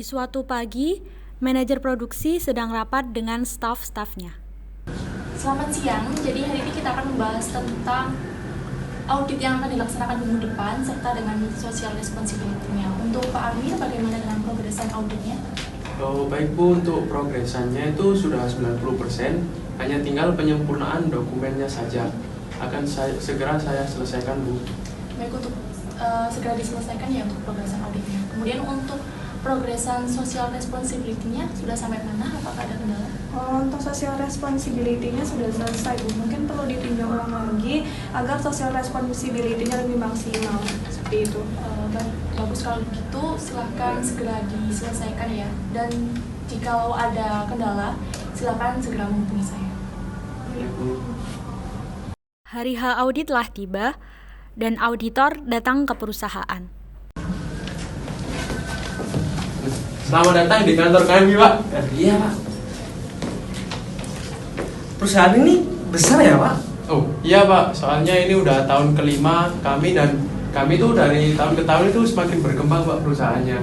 suatu pagi, manajer produksi sedang rapat dengan staf-stafnya. Selamat siang, jadi hari ini kita akan membahas tentang audit yang akan dilaksanakan minggu depan serta dengan social responsibility-nya. Untuk Pak Amir, bagaimana dengan progresan auditnya? Oh, baik Bu, untuk progresannya itu sudah 90%, hanya tinggal penyempurnaan dokumennya saja. Akan segera saya selesaikan Bu. Baik, untuk segera diselesaikan ya untuk progresan auditnya. Kemudian untuk progresan social responsibility-nya sudah sampai mana? Apakah ada kendala? Untuk social responsibility-nya sudah selesai Bu. Mungkin perlu ditinjau ulang lagi agar social responsibility-nya lebih maksimal. Seperti itu. Bagus kalau begitu, silahkan segera diselesaikan ya. Dan jikalau ada kendala, silahkan segera menghubungi saya. Ya Bu. Hari H audit telah tiba dan auditor datang ke perusahaan. Selamat datang di kantor kami, Pak. Iya, Pak. Perusahaan ini besar ya, Pak? Oh, iya Pak. Soalnya ini udah tahun kelima kami tuh dari tahun ke tahun itu semakin berkembang Pak perusahaannya.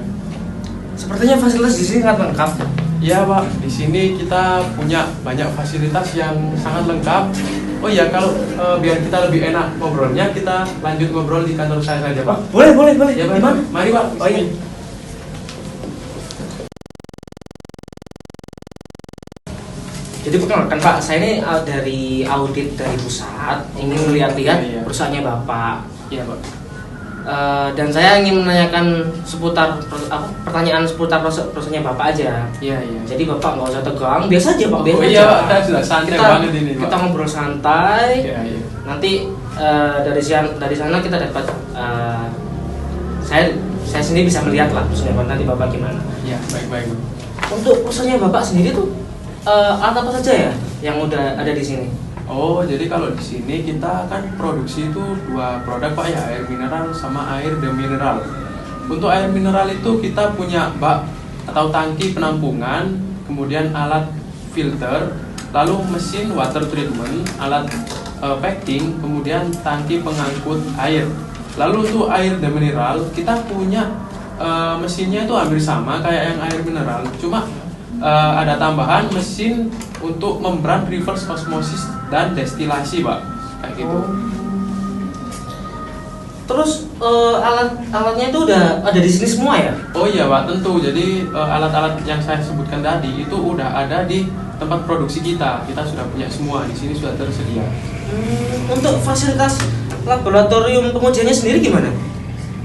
Sepertinya fasilitas di sini sangat lengkap. Iya Pak. Di sini kita punya banyak fasilitas yang sangat lengkap. Oh iya, kalau biar kita lebih enak ngobrolnya, kita lanjut ngobrol di kantor saya saja Pak. Boleh. Ya Pak. Gimana? Mari Pak. Oh iya. Jadi perkenalkan Pak, saya ini dari audit dari pusat, ingin melihat-lihat Iya. perusahaannya Bapak. Iya Pak. Dan saya ingin menanyakan pertanyaan seputar perusahaannya Bapak aja. Iya. Jadi Bapak nggak usah tegang, biasa aja Pak, biasa Oh aja. iya Pak, kita sudah santai banget ini Pak. Kita ngobrol santai. Iya. Nanti dari sana kita dapat saya sendiri bisa melihat lah perusahaannya Bapak, nanti Bapak gimana. Iya, baik. Untuk perusahaannya Bapak sendiri tuh alat apa saja ya yang udah ada di sini? Oh, jadi kalau di sini kita kan produksi itu dua produk Pak ya, air mineral sama air demineral. Untuk air mineral itu kita punya bak atau tangki penampungan, kemudian alat filter, lalu mesin water treatment, alat packing, kemudian tangki pengangkut air. Lalu untuk air demineral kita punya mesinnya itu hampir sama kayak yang air mineral, cuma ada tambahan mesin untuk membran reverse osmosis dan destilasi Pak, kayak gitu. Terus alatnya itu udah ada di sini semua ya? Oh iya Pak, tentu. Jadi alat-alat yang saya sebutkan tadi itu udah ada di tempat produksi kita. Kita sudah punya semua, di sini sudah tersedia. Untuk fasilitas laboratorium pengujiannya sendiri gimana?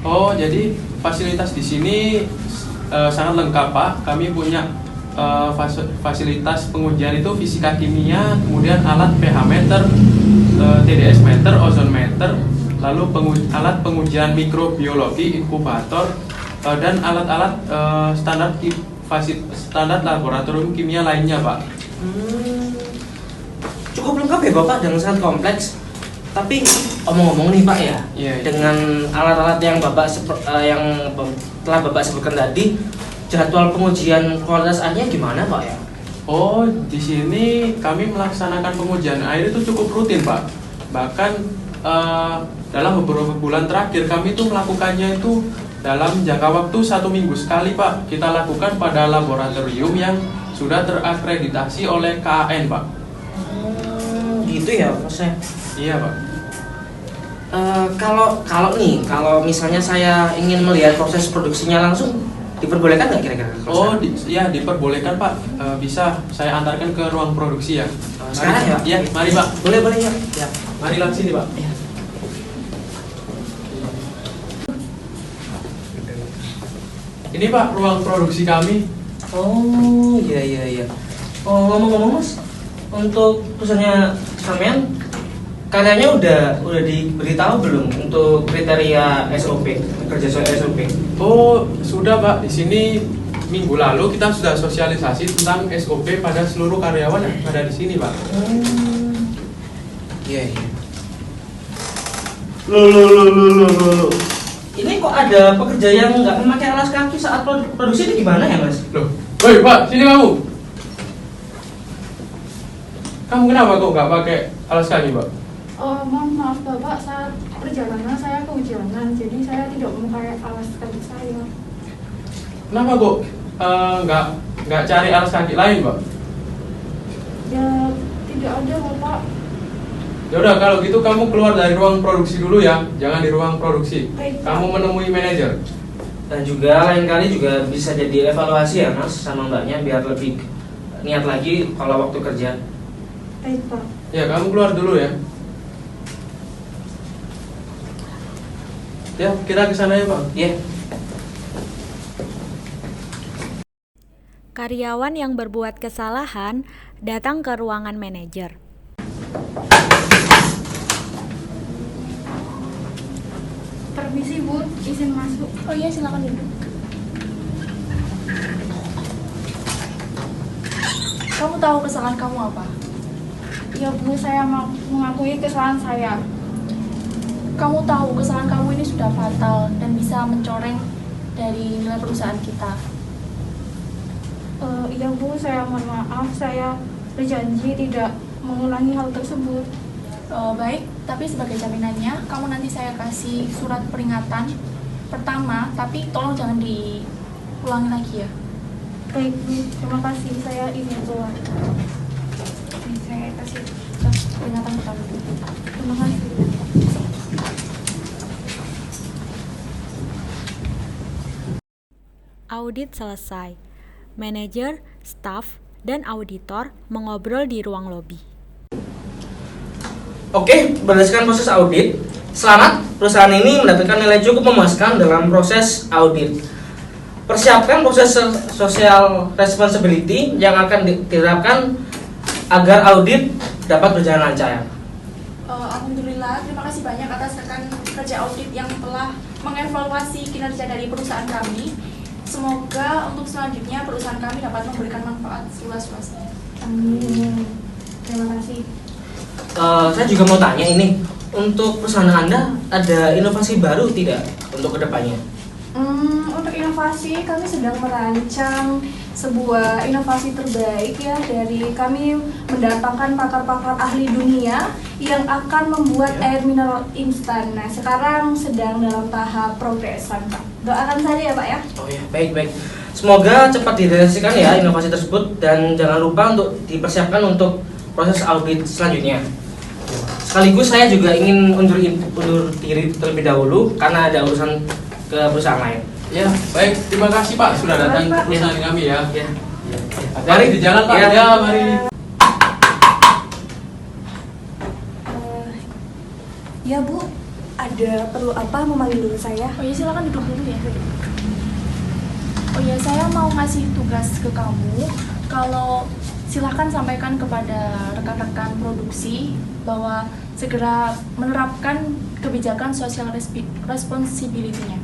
Oh, jadi fasilitas di sini sangat lengkap Pak. Kami punya fasilitas pengujian itu fisika kimia, kemudian alat pH meter, TDS meter, ozon meter, lalu alat pengujian mikrobiologi, inkubator, dan alat-alat standar laboratorium kimia lainnya Pak. Cukup lengkap ya Bapak dan sangat kompleks. Tapi omong-omong nih Pak ya, Iya. dengan alat-alat yang telah Bapak sebutkan tadi, jadwal pengujian kualitas airnya gimana Pak ya? Oh, di sini kami melaksanakan pengujian air itu cukup rutin Pak. Bahkan dalam beberapa bulan terakhir kami itu melakukannya itu dalam jangka waktu 1 minggu sekali Pak. Kita lakukan pada laboratorium yang sudah terakreditasi oleh KAN Pak. Gitu ya Mas. Iya Pak. Kalau misalnya saya ingin melihat proses produksinya langsung, diperbolehkan nggak kira-kira? Oh, diperbolehkan Pak. Bisa saya antarkan ke ruang produksi ya. Sekarang ya Pak? Iya, mari Pak. Boleh ya. Ya. Mari lah sini Pak. Ya. Ini Pak ruang produksi kami. Oh iya. Oh ngomong-ngomong Mas, untuk perusahaannya sampean karyanya udah diberitahu belum untuk kriteria SOP, kerja soal SOP? Oh, sudah Pak. Di sini minggu lalu kita sudah sosialisasi tentang SOP pada seluruh karyawan yang ada di sini, Pak. Iya. Loh. Ini kok ada pekerja yang nggak memakai alas kaki saat produksi ini gimana ya Mas? Loh, woi Pak, sini kamu. Kamu kenapa kok nggak pakai alas kaki, Pak? Mohon maaf Bapak, saat perjalanan saya kehujanan, jadi saya tidak memakai alas kaki saya. Kenapa kok nggak cari alas kaki lain, Pak? Ya, tidak ada Bapak. Ya udah, kalau gitu kamu keluar dari ruang produksi dulu ya, jangan di ruang produksi. Baik, Pak. Kamu menemui manajer. Dan juga lain kali juga bisa jadi evaluasi ya Mas sama Mbaknya biar lebih niat lagi kalau waktu kerja. Baik, Pak. Ya, kamu keluar dulu ya. Ya, kita ke sana ya, Pak. Iya. Karyawan yang berbuat kesalahan datang ke ruangan manajer. Permisi Bu, izin masuk. Oh iya, silakan duduk. Kamu tahu kesalahan kamu apa? Ya Bu, saya mengakui kesalahan saya. Kamu tahu kesalahan kamu ini sudah fatal dan bisa mencoreng dari nilai perusahaan kita. Ya Bu, saya mohon maaf, saya berjanji tidak mengulangi hal tersebut. Baik, tapi sebagai jaminannya, kamu nanti saya kasih surat peringatan pertama, tapi tolong jangan diulangi lagi ya. Baik Bu, terima kasih, saya izin keluar. Ini saya kasih surat peringatan pertama. Terima kasih. Audit selesai. Manajer, staf, dan auditor mengobrol di ruang lobi. Oke, berdasarkan proses audit, selamat, perusahaan ini mendapatkan nilai cukup memuaskan dalam proses audit. Persiapkan proses social responsibility yang akan diterapkan agar audit dapat berjalan lancar. Alhamdulillah, terima kasih banyak atas rekan kerja audit yang telah mengevaluasi kinerja dari perusahaan kami. Semoga untuk selanjutnya perusahaan kami dapat memberikan manfaat seluas-luasnya. Amin. Terima kasih. Saya juga mau tanya ini, untuk perusahaan Anda ada inovasi baru tidak untuk kedepannya? Untuk inovasi, kami sedang merancang sebuah inovasi terbaik ya, dari kami mendatangkan pakar-pakar ahli dunia yang akan membuat air mineral instan. Nah, sekarang sedang dalam tahap progresan, Pak. Doakan saja ya, Pak ya. Oh ya, baik. Semoga cepat direalisasikan ya inovasi tersebut dan jangan lupa untuk dipersiapkan untuk proses audit selanjutnya. Sekaligus saya juga ingin undur diri terlebih dahulu karena ada urusan ke perusahaan lain. Ya, baik. Terima kasih, Pak, sudah datang ke perusahaan kami ya. Ya. Mari di jalan, Pak. Ya. Ya, mari. Ya, Bu. Ada perlu apa memanggil dulu saya? Oh iya, silakan duduk dulu ya. Oh iya, saya mau ngasih tugas ke kamu. Kalau silakan sampaikan kepada rekan-rekan produksi bahwa segera menerapkan kebijakan social responsibility-nya.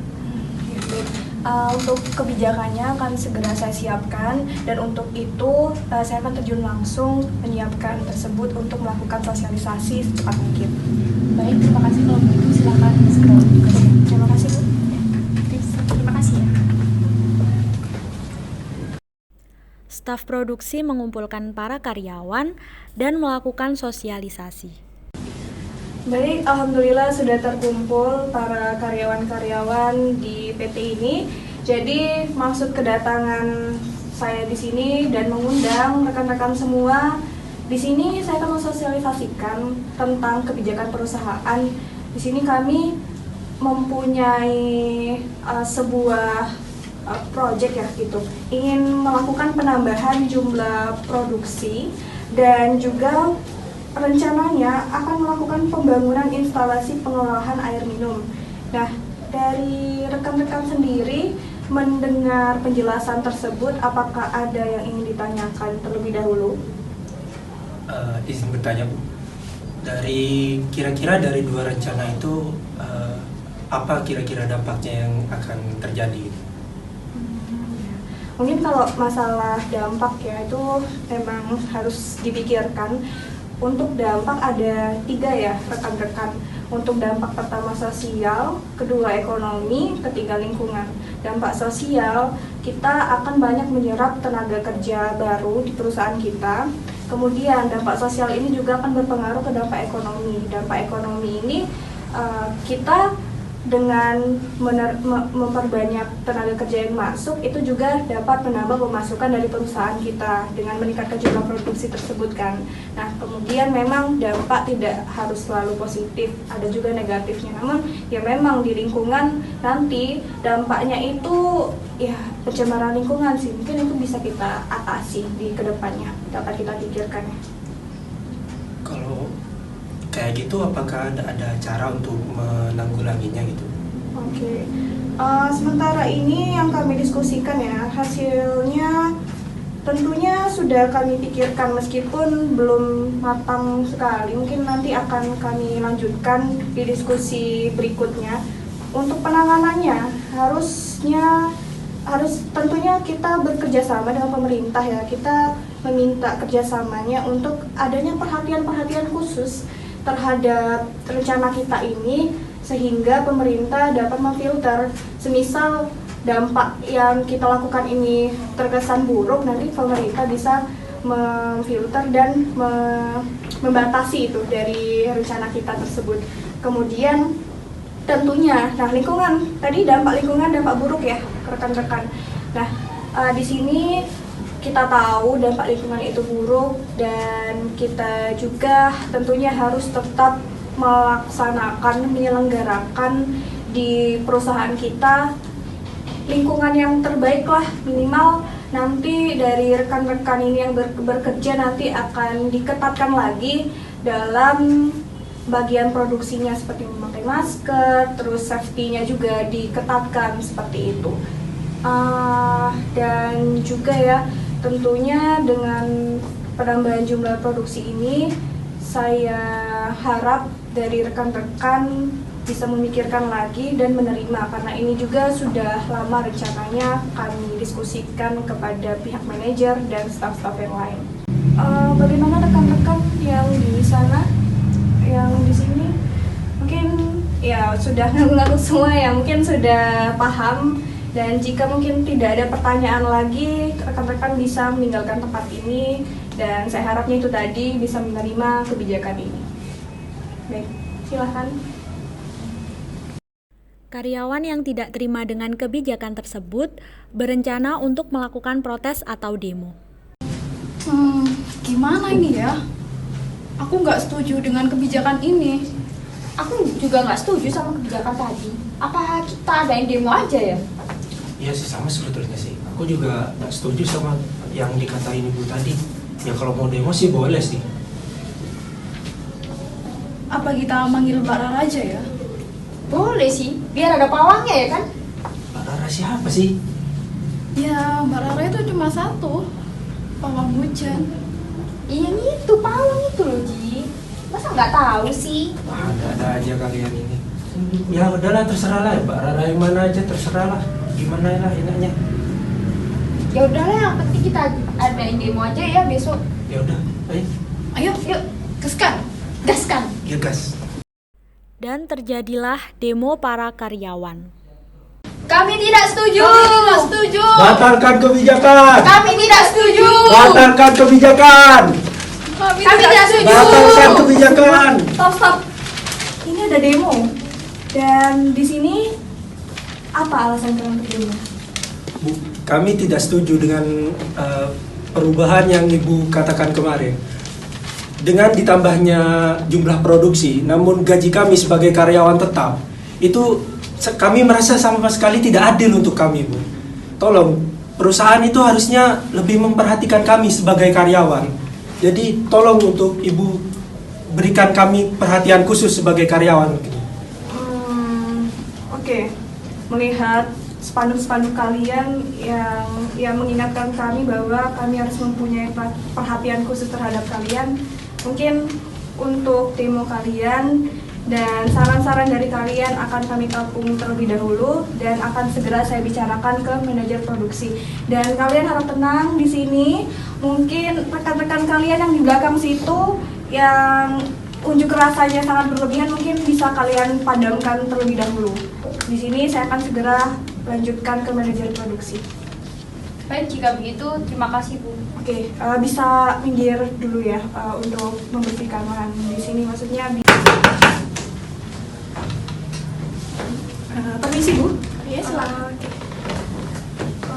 Untuk kebijakannya akan segera saya siapkan, dan untuk itu saya akan terjun langsung menyiapkan tersebut untuk melakukan sosialisasi secepat mungkin. Baik, terima kasih. Kalau begitu silakan segera tugasnya. Terima kasih, Bu. Terima kasih ya. Staf produksi mengumpulkan para karyawan dan melakukan sosialisasi. Baik, alhamdulillah sudah terkumpul para karyawan-karyawan di PT ini. Jadi maksud kedatangan saya di sini dan mengundang rekan-rekan semua di sini, saya akan mensosialisasikan tentang kebijakan perusahaan. Di sini kami mempunyai sebuah project ya gitu, ingin melakukan penambahan jumlah produksi dan juga rencananya akan melakukan pembangunan instalasi pengolahan air minum. Nah, dari rekan-rekan sendiri mendengar penjelasan tersebut, apakah ada yang ingin ditanyakan terlebih dahulu? Izin bertanya, Bu. Kira-kira dari dua rencana itu apa kira-kira dampaknya yang akan terjadi? Mungkin kalau masalah dampak ya itu memang harus dipikirkan. Untuk dampak ada 3 ya rekan-rekan. Untuk dampak pertama sosial, kedua ekonomi, ketiga lingkungan. Dampak sosial, kita akan banyak menyerap tenaga kerja baru di perusahaan kita. Kemudian dampak sosial ini juga akan berpengaruh ke dampak ekonomi. Dampak ekonomi ini kita dengan memperbanyak tenaga kerja yang masuk, itu juga dapat menambah pemasukan dari perusahaan kita dengan meningkatkan jumlah produksi tersebut kan. Nah, kemudian memang dampak tidak harus selalu positif, ada juga negatifnya. Namun ya memang di lingkungan nanti dampaknya itu ya pencemaran lingkungan sih. Mungkin itu bisa kita atasi di kedepannya, dapat kita pikirkan. Kalau kayak gitu, apakah ada cara untuk menanggulanginya gitu? Oke. Sementara ini yang kami diskusikan ya, hasilnya tentunya sudah kami pikirkan meskipun belum matang sekali. Mungkin nanti akan kami lanjutkan di diskusi berikutnya. Untuk penanganannya harus tentunya kita bekerja sama dengan pemerintah ya. Kita meminta kerjasamanya untuk adanya perhatian-perhatian khusus terhadap rencana kita ini, sehingga pemerintah dapat memfilter. Semisal dampak yang kita lakukan ini terkesan buruk, nanti pemerintah bisa memfilter dan membatasi itu dari rencana kita tersebut. Kemudian tentunya, nah lingkungan, tadi dampak lingkungan, dampak buruk ya rekan-rekan. Nah, di sini kita tahu dampak lingkungan itu buruk, dan kita juga tentunya harus tetap menyelenggarakan di perusahaan kita lingkungan yang terbaik lah, minimal nanti dari rekan-rekan ini yang bekerja nanti akan diketatkan lagi dalam bagian produksinya, seperti memakai masker, terus safety-nya juga diketatkan seperti itu. Dan juga ya, tentunya dengan penambahan jumlah produksi ini, saya harap dari rekan-rekan bisa memikirkan lagi dan menerima, karena ini juga sudah lama rencananya kami diskusikan kepada pihak manajer dan staf-staf yang lain. Bagaimana rekan-rekan yang di sana, yang di sini? Mungkin ya sudah ngaku-ngaku semua ya, mungkin sudah paham. Dan jika mungkin tidak ada pertanyaan lagi, rekan-rekan bisa meninggalkan tempat ini, dan saya harapnya itu tadi bisa menerima kebijakan ini. Baik, silahkan. Karyawan yang tidak terima dengan kebijakan tersebut berencana untuk melakukan protes atau demo. Gimana ini ya? Aku nggak setuju dengan kebijakan ini. Aku juga nggak setuju sama kebijakan tadi. Apa kita adain demo aja ya? Iya sih, sama sebetulnya sih. Aku juga nggak setuju sama yang dikatain ibu tadi. Ya kalau mau demo sih boleh sih. Apa kita manggil Mbak Rara aja ya? Boleh sih, biar ada pawangnya ya kan? Mbak Rara siapa sih? Ya, Mbak Rara itu cuma satu, pawang hujan. Iya itu pawang itu loh Ji. Masa nggak tahu sih? Wah, ada aja kalian ini. Ya udahlah, terserah lah. Mbak Rara yang mana aja terserah lah. Gimana lah enaknya. Ya udahlah, yang penting kita adain demo aja ya besok. Ya udah, ayo. Ayo, yuk, gaskan. Gaskan. Ya gas. Dan terjadilah demo para karyawan. Kami tidak setuju. Batalkan kebijakan. Kami tidak setuju. Batalkan kebijakan. Kami tidak setuju. Batalkan kebijakan. Stop. Ini ada demo. Dan di sini apa alasan kalian untuk demo? Bu, kami tidak setuju dengan perubahan yang Ibu katakan kemarin. Dengan ditambahnya jumlah produksi, namun gaji kami sebagai karyawan tetap, itu kami merasa sama sekali tidak adil untuk kami, Bu. Tolong, perusahaan itu harusnya lebih memperhatikan kami sebagai karyawan. Jadi tolong untuk Ibu berikan kami perhatian khusus sebagai karyawan. Oke. Melihat spanduk-spanduk kalian yang mengingatkan kami bahwa kami harus mempunyai perhatian khusus terhadap kalian. Mungkin untuk demo kalian dan saran-saran dari kalian akan kami tampung terlebih dahulu dan akan segera saya bicarakan ke manajer produksi. Dan kalian harap tenang di sini. Mungkin rekan-rekan kalian yang di belakang situ yang unjuk rasanya sangat berlebihan, mungkin bisa kalian padamkan terlebih dahulu. Di sini saya akan segera lanjutkan ke manajer produksi. Baik, jika begitu terima kasih Bu. Oke, bisa minggir dulu ya untuk membersihkan lahan di sini, maksudnya. Permisi Bu. Iya, silakan.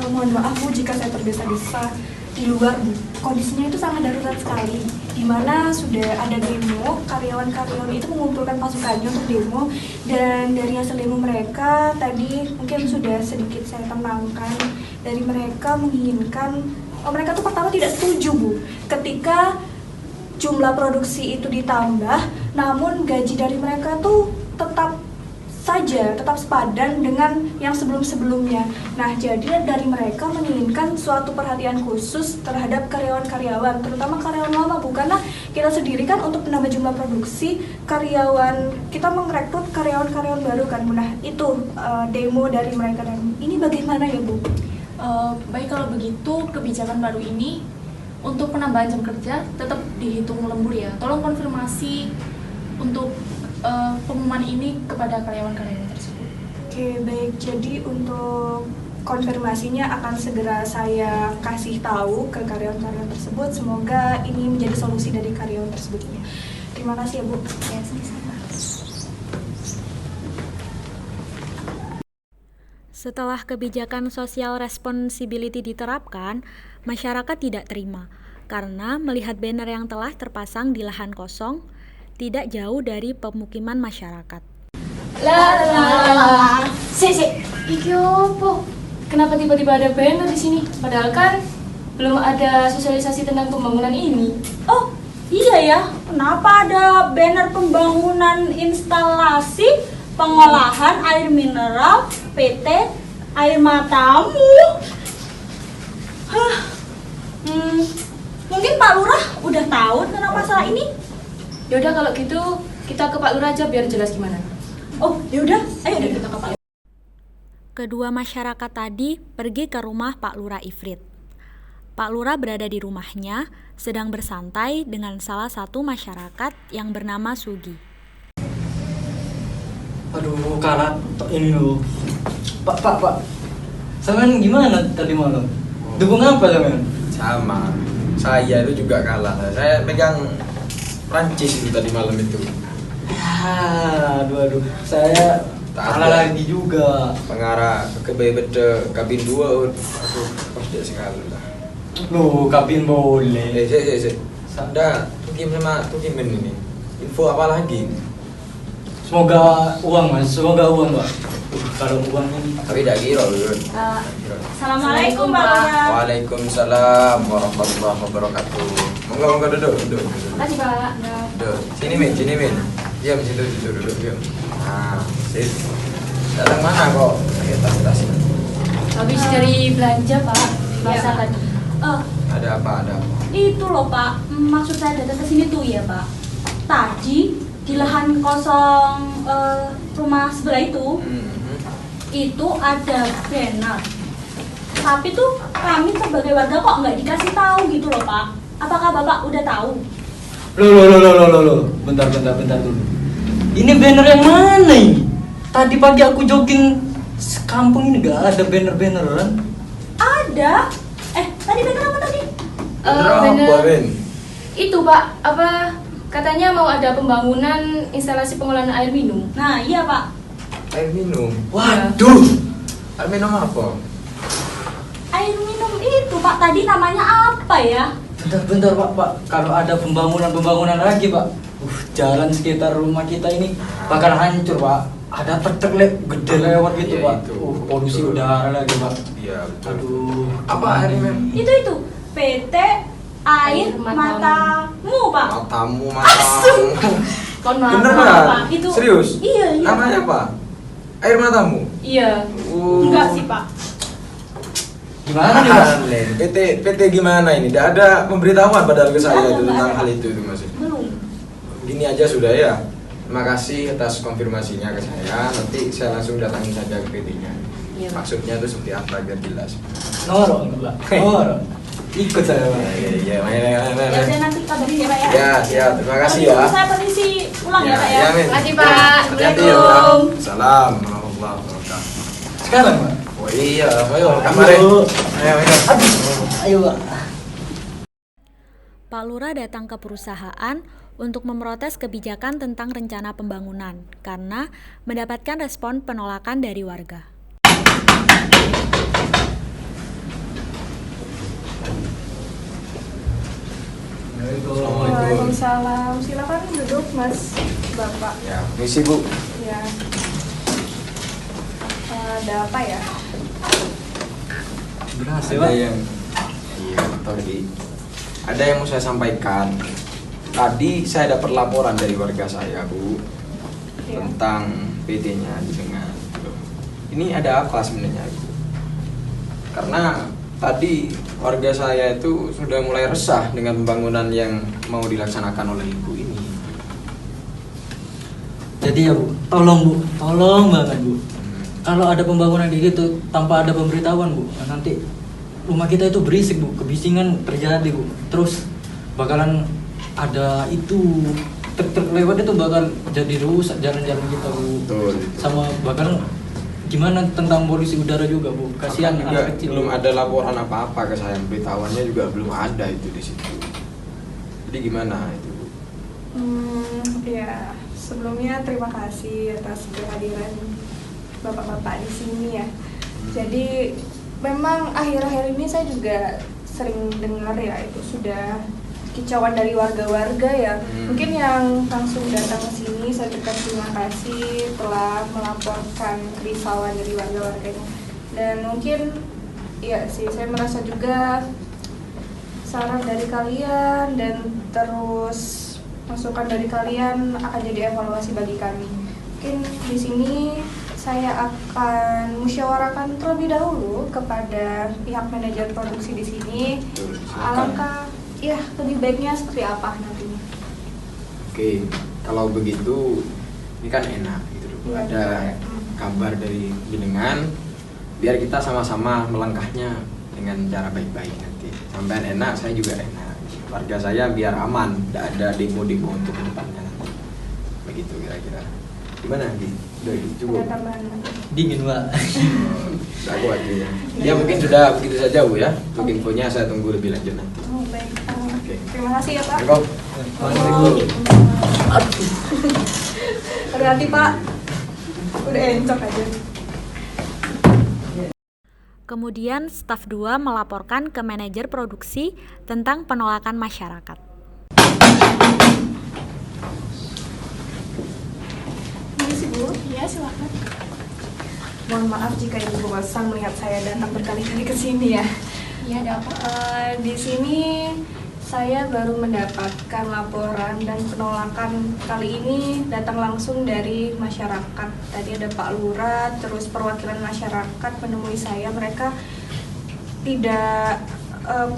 Mohon maaf Bu jika saya tergesa-gesa di luar Bu. Kondisinya itu sangat darurat sekali, di mana sudah ada demo, karyawan-karyawan itu mengumpulkan pasukannya untuk demo, dan dari hasil demo mereka tadi mungkin sudah sedikit saya tenangkan. Dari mereka menginginkan, mereka tuh pertama tidak setuju Bu ketika jumlah produksi itu ditambah, namun gaji dari mereka tuh tetap sepadan dengan yang sebelum-sebelumnya. Nah, jadi dari mereka menginginkan suatu perhatian khusus terhadap karyawan-karyawan, terutama karyawan lama Bu, karena kita sendiri kan untuk menambah jumlah produksi, kita merekrut karyawan-karyawan baru kan Bu. Nah, itu demo dari mereka. Dan ini bagaimana ya Bu? Baik, kalau begitu kebijakan baru ini untuk penambahan jam kerja tetap dihitung lembur ya. Tolong konfirmasi untuk pengumuman ini kepada karyawan-karyawan tersebut. Oke, baik. Jadi untuk konfirmasinya akan segera saya kasih tahu ke karyawan-karyawan tersebut. Semoga ini menjadi solusi dari karyawan tersebut. Terima kasih ya Bu. Ya, sama-sama. Setelah kebijakan social responsibility diterapkan, masyarakat tidak terima karena melihat banner yang telah terpasang di lahan kosong tidak jauh dari pemukiman masyarakat. Iki opo? Kenapa tiba-tiba ada banner di sini? Padahal kan belum ada sosialisasi tentang pembangunan ini. Oh iya ya, kenapa ada banner pembangunan instalasi pengolahan air mineral PT Air Matamu? Mungkin Pak Lurah udah tahu tentang masalah ini. Yaudah kalau gitu kita ke Pak Lurah aja biar jelas gimana. Oh yaudah, ayo deh. Kita ke Pak Lurah. Kedua masyarakat tadi pergi ke rumah Pak Lurah Ifrit. Pak Lurah berada di rumahnya sedang bersantai dengan salah satu masyarakat yang bernama Sugi. Aduh, karat ini loh. Pak. Sampean gimana tadi malam? Dukung apa sampean? Sama. Saya itu juga kalah. Saya pegang Prancis itu tadi malam itu. Aduh. Saya kalah lagi juga. Pengarah ke BBD kabin 2. Aduh, pasti sekali lah. Loh, kabin boleh. Sik. Sanda, Tukim ini. Info apa lagi? Semoga uang Mas, Pak. Kalau uang ini. Tapi tidak kira loh. Assalamualaikum Pak Lurah. Waalaikumsalam warahmatullahi wabarakatuh. Monggo duduk. Makasih Pak. Duduk. Sini Min. Diam situ duduk. Diam. Nah, sip. Datang mana kok? Pakai tas ini. Habis dari belanja Pak. Masa tadi. Ada apa? Itu loh Pak, maksud saya datang ke sini tuh ya Pak. Tadi di lahan kosong rumah sebelah itu ada banner. Tapi tuh kami sebagai warga kok nggak dikasih tahu gitu loh Pak. Apakah Bapak udah tahu? Loh. Bentar dulu. Ini banner yang mana ini? Tadi pagi aku jogging sekampung ini nggak ada banner-banneran. Ada. Tadi banner apa tadi? Banner itu Pak, katanya mau ada pembangunan instalasi pengolahan air minum. Nah iya Pak. Air minum. Waduh. Air minum apa? Air minum itu Pak, tadi namanya apa ya? Bentar Pak. Kalau ada pembangunan lagi Pak, jalan sekitar rumah kita ini bakal hancur Pak. Ada truk gede lewat gitu Pak. Polusi udara lagi Pak. Iya betul. Aduh. Apa air minum? Itu PT Air Matamu Pak. Matamu. Mohon maaf. Bener Pak, nggak? itu. Serius? Iya. Namanya apa? Air matamu? Iya. Enggak sih Pak. Gimana nih Mas? PT gimana ini? Tidak ada pemberitahuan padahal ke saya itu tentang hal itu Mas. Belum. Gini aja sudah ya. Terima kasih atas konfirmasinya ke saya. Nanti saya langsung datangin saja ke PT-nya. Iya, Pak. Maksudnya itu seperti apa biar jelas. Nomor. Ikut saya Pak. Iya, Ya udah nanti kabarin ya Pak ya. Ya, siap. Terima kasih Kalau ya. gitu saya permisi pulang ya Pak ya. Min. Terima kasih, Pak. Hati-hati ya. Assalamualaikum. Salam warahmatullahi wabarakatuh. Sekarang Pak. Oh iya, ayo kamarin. Ayo. Ayo Pak. Pak Lurah datang ke perusahaan untuk memprotes kebijakan tentang rencana pembangunan karena mendapatkan respon penolakan dari warga. Waalaikumsalam. Silakan duduk, Mas Bapak. Ya, misi Bu. Ya. Ada apa ya? Ada yang iya, tadi ada yang mau saya sampaikan. Tadi saya dapat laporan dari warga saya, Bu, Ya. tentang PT-nya dengan. Ini ada apa sebenarnya, Bu? Karena tadi warga saya itu sudah mulai resah dengan pembangunan yang mau dilaksanakan oleh Ibu ini. Jadi ya Bu, tolong banget Bu. Kalau ada pembangunan kayak gitu tanpa ada pemberitahuan Bu, nanti rumah kita itu berisik Bu, kebisingan terjadi Bu. Terus bakalan ada itu truk lewat itu bakal jadi rusak jalan-jalan kita Bu. Betul. Sama bakal gimana tentang polusi udara juga Bu. Kasihan Juga anak kecil. belum ada laporan apa-apa ke saya, pemberitahuannya juga belum ada itu di situ. Jadi gimana itu, Bu? Ya, sebelumnya terima kasih atas kehadiran bapak-bapak di sini ya. Jadi memang akhir-akhir ini saya juga sering dengar ya, itu sudah kicauan dari warga-warga ya. Mungkin yang langsung datang ke sini saya ucapkan terima kasih telah melaporkan kerisauan dari warga-warganya. Dan mungkin ya sih, saya merasa juga saran dari kalian dan terus masukan dari kalian akan jadi evaluasi bagi kami. Mungkin di sini saya akan musyawarahkan terlebih dahulu kepada pihak manajer produksi di sini. Alangkah ya lebih baiknya seperti apa nantinya. Oke, kalau begitu ini kan enak gitu loh. Iya, Ada betul. kabar dari jenengan, biar kita sama-sama melangkahnya dengan cara baik-baik nanti. Sampean enak, saya juga enak. Warga saya biar aman, tidak ada demo-demo untuk kedepannya nanti. Begitu kira-kira. Gimana Gi? Udah cukup? Ada tambahan lagi. Dingin Pak. Sudah kuat ya. Ya mungkin sudah begitu saja Bu ya. Untuk infonya saya tunggu lebih lanjut nanti. Oh, baik. Oke. Terima kasih ya Pak. Assalamualaikum. Hati-hati Pak. Udah encok aja. Kemudian staf 2 melaporkan ke manajer produksi tentang penolakan masyarakat. Permisi Bu. Iya, silakan. Mohon maaf jika Ibu bosan melihat saya datang berkali-kali ke sini ya. Iya, ada apa? Di sini saya baru mendapatkan laporan dan penolakan kali ini datang langsung dari masyarakat. Tadi ada Pak Lurah, terus perwakilan masyarakat menemui saya. Mereka tidak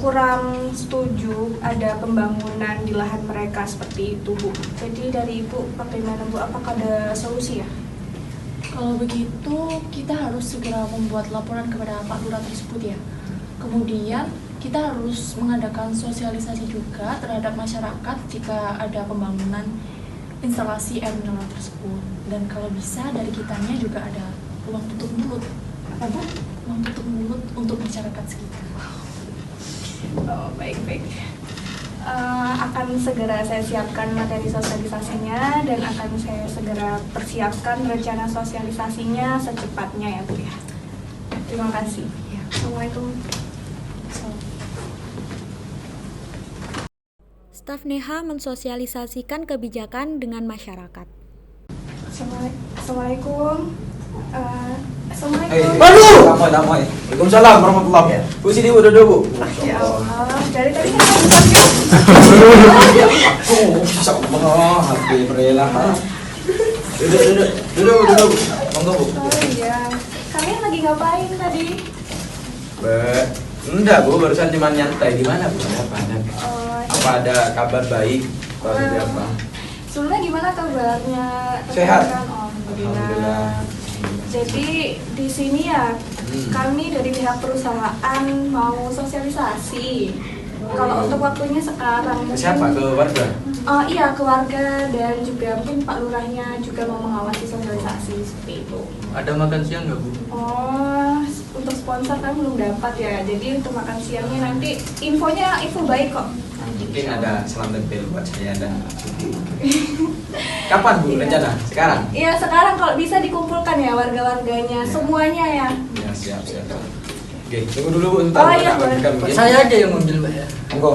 kurang setuju ada pembangunan di lahan mereka seperti itu, Bu. Jadi dari Ibu bagaimana Bu? Apakah ada solusi ya? Kalau begitu, kita harus segera membuat laporan kepada Pak Lurah tersebut ya. Kemudian, kita harus mengadakan sosialisasi juga terhadap masyarakat jika ada pembangunan instalasi air mineral tersebut. Dan kalau bisa, dari kitanya juga ada uang tutup mulut. Apa Bu? Uang tutup mulut untuk masyarakat sekitar. Oh, baik-baik. Akan segera saya siapkan materi sosialisasinya dan akan saya segera persiapkan rencana sosialisasinya secepatnya ya Bu ya. Terima kasih. Ya. Assalamualaikum. Staf Neha mensosialisasikan kebijakan dengan masyarakat. Assalamualaikum. Assalamualaikum. Aduh! Damai. Waalaikumsalam warahmatullahi wabarakatuh. Bu sini Bu, duduk Bu. Ya Allah, dari tadi kan aku dipanggil. Oh, insya Allah, hati berilah. Duduk. Monggo Bu. Oh iya. Kalian lagi ngapain tadi? Enggak Bu, barusan cuma nyantai. Gimana Bu? Apa ada kabar baik? Atau seperti apa? Sebelumnya gimana kabarnya? Sehat. Alhamdulillah. Jadi di sini ya kami dari pihak perusahaan mau sosialisasi. Kalau untuk waktunya sekarang. Siapa? Ke warga? Iya, ke warga dan juga mungkin Pak Lurahnya juga mau mengawasi sosialisasi seperti itu. Ada makan siang nggak Bu? Oh, untuk sponsor kami belum dapat ya. Jadi untuk makan siangnya nanti info baik kok. mungkin ada salam tempel buat saya dan Suti. Kapan Bu rencana? Sekarang? Iya, sekarang kalau bisa dikumpulkan ya warga-warganya, semuanya ya. Ya, siap. Oke, tunggu dulu Bu, ntar Oh, iya, Mbak bagikan mungkin. Saya aja yang ngambil Mbak ya. Monggo.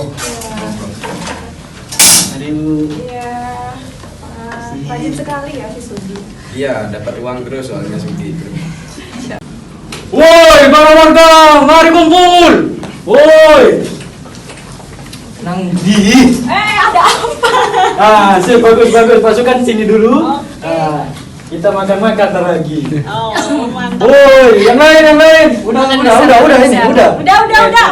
Mari Bu. Iya. Rajin sekali ya si Sudi. Iya, dapat uang terus soalnya Suti itu. Woi, para warga, mari kumpul. Woi. Nang di. Ada apa? Sip, bagus. Pasukan sini dulu. Kita makan-makan ntar lagi. Oh, mantap. Woi, yang lain. Udah ini, udah. Udah.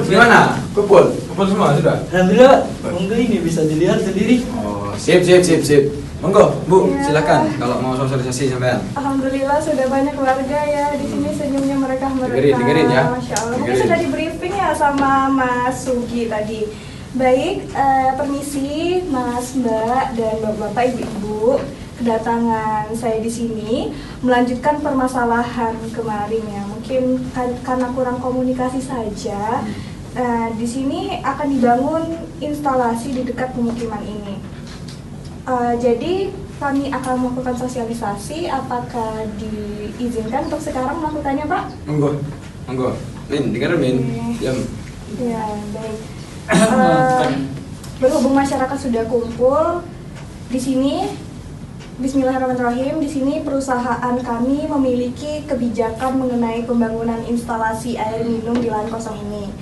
Gimana? Kumpul semua sudah. Alhamdulillah, monggo ini bisa dilihat sendiri. Oh, sip. Monggo, Bu, Iya. silakan kalau mau sosialisasi sampean. Alhamdulillah sudah banyak warga ya di sini, senyumnya mereka. Dengerin ya. Masya Allah. Mungkin Dengerin. sudah di briefing ya sama Mas Sugi tadi. Baik, permisi Mas, Mbak, dan Bapak, Ibu-ibu. Kedatangan saya di sini melanjutkan permasalahan kemarin ya. Mungkin karena kurang komunikasi saja. Di sini akan dibangun instalasi di dekat pemukiman ini. Jadi kami akan melakukan sosialisasi. Apakah diizinkan untuk sekarang melakukannya, Pak? Monggo. Min, dengerin Min. Oke. Diam. Ya, baik. Berhubung masyarakat sudah kumpul di sini, Bismillahirrahmanirrahim. Di sini perusahaan kami memiliki kebijakan mengenai pembangunan instalasi air minum di lahan kosong ini.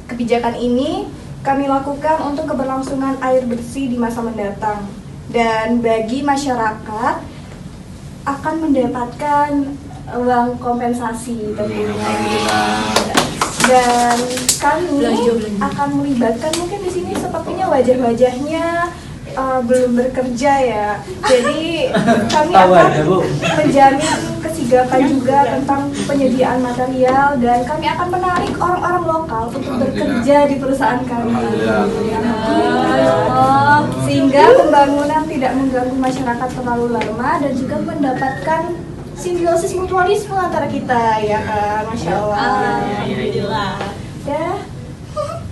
Kebijakan ini kami lakukan untuk keberlangsungan air bersih di masa mendatang. Dan bagi masyarakat akan mendapatkan uang kompensasi tentunya. Dan kami akan melibatkan, mungkin di sini sepertinya wajah-wajahnya belum bekerja ya. Jadi kami akan menjamin kesigapan juga tentang penyediaan material, dan kami akan menarik orang-orang lokal untuk bekerja di perusahaan kami. Sehingga pembangunan tidak mengganggu masyarakat terlalu lama dan juga mendapatkan simbiosis mutualisme antara kita ya kan. Masya Allah. Alhamdulillah. Ya,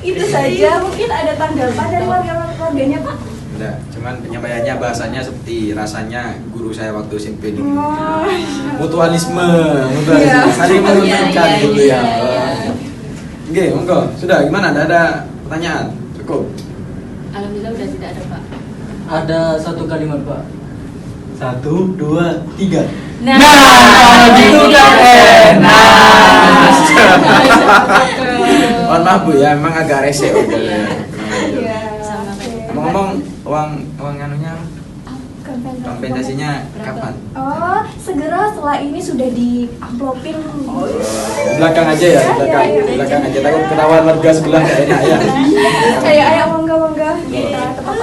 itu saja. Mungkin ada tanggapan dari warga-warganya, Pak? Enggak, cuman penyampaiannya bahasanya seperti rasanya guru saya waktu SMP dulu. Mutualisme, Iya. saling menguntungkan Iya, dulu iya, ya. iya. Oke, monggo. Sudah, gimana? Ada pertanyaan? Cukup. Alhamdulillah udah tidak ada, Pak. Ada satu kalimat Pak. 1, 2, 3. Nah, gitu kan enak. Mohon maaf Bu ya, memang agak rese. Iya. Sama kayak Ngomong uang anunya kompensasinya kapan? Oh, segera setelah ini sudah diamplopin. Di belakang aja ya, di belakang aja. Takut ketahuan warga sebelah kayaknya ya. Kayak ayam mongga kita tetap